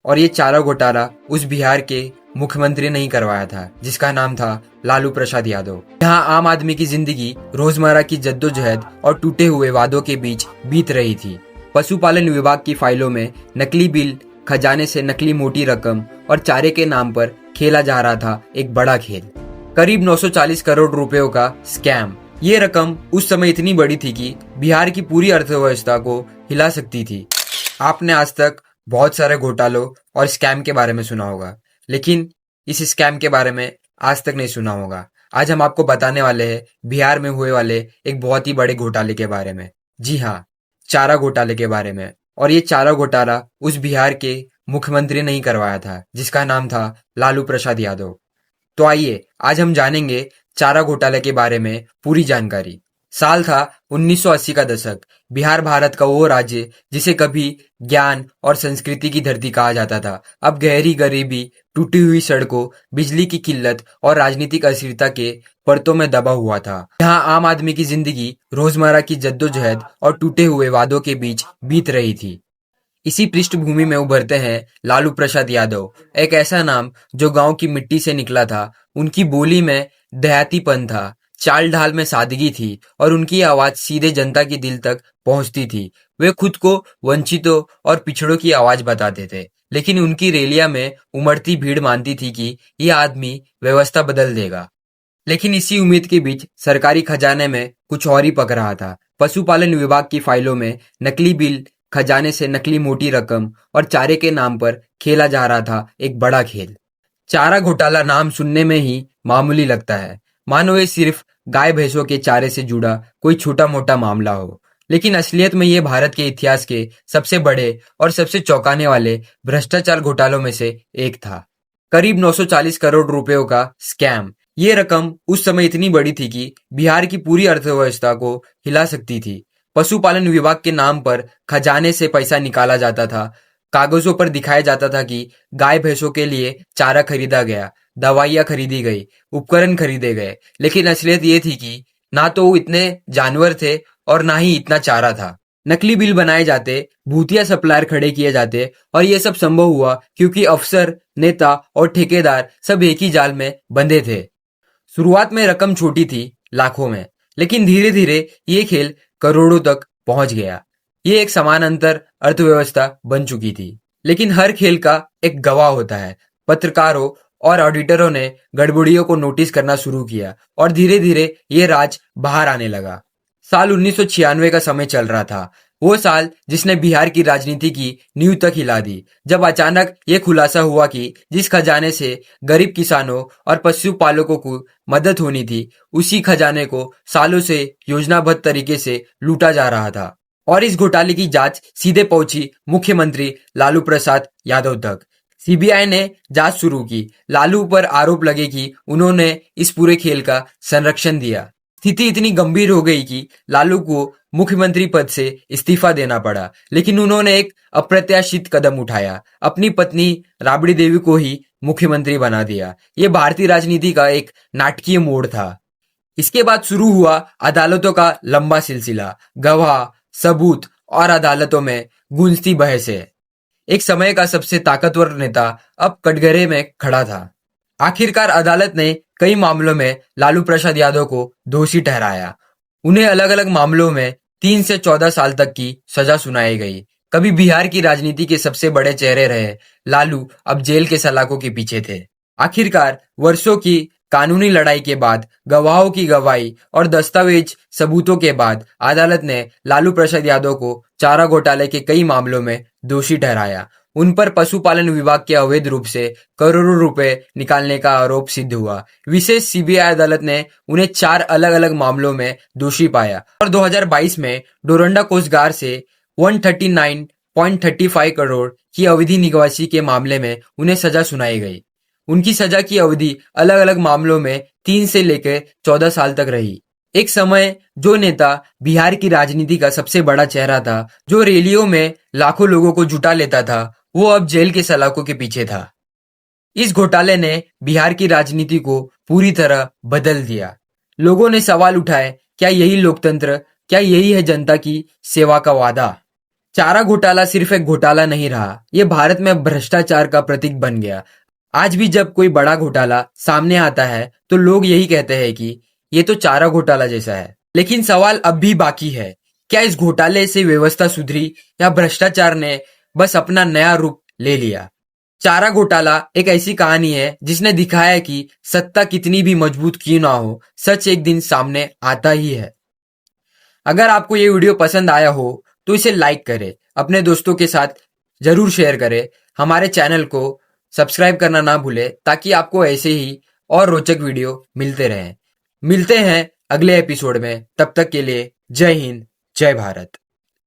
और ये चारा घोटाला उस बिहार के मुख्यमंत्री ने ही करवाया था जिसका नाम था लालू प्रसाद यादव। यहाँ आम आदमी की जिंदगी रोजमर्रा की जद्दोजहद और टूटे हुए वादों के बीच बीत रही थी। पशुपालन विभाग की फाइलों में नकली बिल, खजाने से नकली मोटी रकम और चारे के नाम पर खेला जा रहा था एक बड़ा खेल। करीब 940 करोड़ रुपयों का स्कैम। ये रकम उस समय इतनी बड़ी थी कि बिहार की पूरी अर्थव्यवस्था को हिला सकती थी। आपने आज तक बहुत सारे घोटालों और स्कैम के बारे में सुना होगा, लेकिन इस स्कैम के बारे में आज तक नहीं सुना होगा। आज हम आपको बताने वाले हैं बिहार में हुए वाले एक बहुत ही बड़े घोटाले के बारे में। जी हाँ, चारा घोटाले के बारे में। और ये चारा घोटाला उस बिहार के मुख्यमंत्री ने ही करवाया था जिसका नाम था लालू प्रसाद यादव। तो आइए आज हम जानेंगे चारा घोटाले के बारे में पूरी जानकारी। साल था 1980 का दशक। बिहार भारत का वो राज्य जिसे कभी ज्ञान और संस्कृति की धरती कहा जाता था, अब गहरी गरीबी, टूटी हुई सड़कों, बिजली की किल्लत और राजनीतिक अस्थिरता के परतों में दबा हुआ था। यहाँ आम आदमी की जिंदगी रोजमर्रा की जद्दोजहद और टूटे हुए वादों के बीच बीत रही थी। इसी पृष्ठभूमि में उभरते हैं लालू प्रसाद यादव, एक ऐसा नाम जो गांव की मिट्टी से निकला था। उनकी बोली में देहातीपन था, चाल ढाल में सादगी थी और उनकी आवाज सीधे जनता के दिल तक पहुंचती थी। वे खुद को वंचितों और पिछड़ों की आवाज बताते थे, लेकिन उनकी रैलियां में उमड़ती भीड़ मानती थी कि यह आदमी व्यवस्था बदल देगा। लेकिन इसी उम्मीद के बीच सरकारी खजाने में कुछ और ही पक रहा था। पशुपालन विभाग की फाइलों में नकली बिल, खजाने से नकली मोटी रकम और चारे के नाम पर खेला जा रहा था एक बड़ा खेल। चारा घोटाला नाम सुनने में ही मामूली लगता है, मानो ये सिर्फ गाय भैंसों के चारे से जुड़ा कोई छोटा मोटा मामला हो, लेकिन असलियत में ये भारत के इतिहास के सबसे बड़े और सबसे चौंकाने वाले भ्रष्टाचार घोटालों में से एक था। करीब 940 करोड़ रुपयों का स्कैम। ये रकम उस समय इतनी बड़ी थी कि बिहार की पूरी अर्थव्यवस्था को हिला सकती थी। पशुपालन विभाग के नाम पर खजाने से पैसा निकाला जाता था। कागजों पर दिखाया जाता था कि गाय भैंसों के लिए चारा खरीदा गया, दवाइयां खरीदी गई, उपकरण खरीदे गए, लेकिन असलियत ये थी कि ना तो वो इतने जानवर थे और ना ही इतना चारा था। नकली बिल बनाए जाते, भूतिया सप्लायर खड़े किए जाते और ये सब संभव हुआ क्योंकि अफसर, नेता और ठेकेदार सब एक ही जाल में बंधे थे। शुरुआत में रकम छोटी थी, लाखों में, लेकिन धीरे धीरे ये खेल करोड़ों तक पहुंच गया। ये एक समानांतर अर्थव्यवस्था बन चुकी थी। लेकिन हर खेल का एक गवाह होता है। पत्रकारों और ऑडिटरों ने गड़बड़ियों को नोटिस करना शुरू किया और धीरे धीरे ये राज बाहर आने लगा। साल 1996 का समय चल रहा था, वो साल जिसने बिहार की राजनीति की नींव तक हिला दी, जब अचानक ये खुलासा हुआ कि जिस खजाने से गरीब किसानों और पशुपालकों को मदद होनी थी, उसी खजाने को सालों से योजनाबद्ध तरीके से लूटा जा रहा था। और इस घोटाले की जांच सीधे पहुंची मुख्यमंत्री लालू प्रसाद यादव तक। सीबीआई ने जांच शुरू की। लालू पर आरोप लगे कि उन्होंने इस पूरे खेल का संरक्षण दिया। स्थिति इतनी गंभीर हो गई कि लालू को मुख्यमंत्री पद से इस्तीफा देना पड़ा, लेकिन उन्होंने एक अप्रत्याशित कदम उठाया, अपनी पत्नी राबड़ी देवी को ही मुख्यमंत्री बना दिया। ये भारतीय राजनीति का एक नाटकीय मोड़ था। इसके बाद शुरू हुआ अदालतों का लंबा सिलसिला। गवाह, सबूत और अदालतों में गूंजती बहसें। एक समय का सबसे ताकतवर नेता अब कटघरे में खड़ा था। आखिरकार अदालत ने कई मामलों में लालू प्रसाद यादव को दोषी ठहराया। उन्हें अलग अलग मामलों में 3 से 14 साल तक की सजा सुनाई गई। कभी बिहार की राजनीति के सबसे बड़े चेहरे रहे लालू अब जेल के सलाखों के पीछे थे। आखिरकार वर्षों की कानूनी लड़ाई के बाद, गवाहों की गवाही और दस्तावेज सबूतों के बाद अदालत ने लालू प्रसाद यादव को चारा घोटाले के कई मामलों में दोषी ठहराया। उन पर पशुपालन विभाग के अवैध रूप से करोड़ों रुपए निकालने का आरोप सिद्ध हुआ। विशेष सीबीआई अदालत ने उन्हें 4 अलग अलग मामलों में दोषी पाया और 2022 में डोरंडा कोषागार से 139.35 करोड़ की अवधि निकासी के मामले में उन्हें सजा सुनाई गई। उनकी सजा की अवधि अलग अलग मामलों में 3 से लेकर 14 साल तक रही। एक समय जो नेता बिहार की राजनीति का सबसे बड़ा चेहरा था, जो रैलियों में लाखों लोगों को जुटा लेता था, वो अब जेल के सलाखों के पीछे था। इस घोटाले ने बिहार की राजनीति को पूरी तरह बदल दिया। लोगों ने सवाल उठाए, क्या यही लोकतंत्र, क्या यही है जनता की सेवा का वादा? चारा घोटाला सिर्फ एक घोटाला नहीं रहा, ये भारत में भ्रष्टाचार का प्रतीक बन गया। आज भी जब कोई बड़ा घोटाला सामने आता है तो लोग यही कहते हैं कि ये तो चारा घोटाला जैसा है। लेकिन सवाल अब भी बाकी है, क्या इस घोटाले से व्यवस्था सुधरी या भ्रष्टाचार ने बस अपना नया रूप ले लिया? चारा घोटाला एक ऐसी कहानी है जिसने दिखाया कि सत्ता कितनी भी मजबूत क्यों ना हो, सच एक दिन सामने आता ही है। अगर आपको ये वीडियो पसंद आया हो तो इसे लाइक करें, अपने दोस्तों के साथ जरूर शेयर करें, हमारे चैनल को सब्सक्राइब करना ना भूलें ताकि आपको ऐसे ही और रोचक वीडियो मिलते रहें। मिलते हैं अगले एपिसोड में, तब तक के लिए जय हिंद, जय भारत।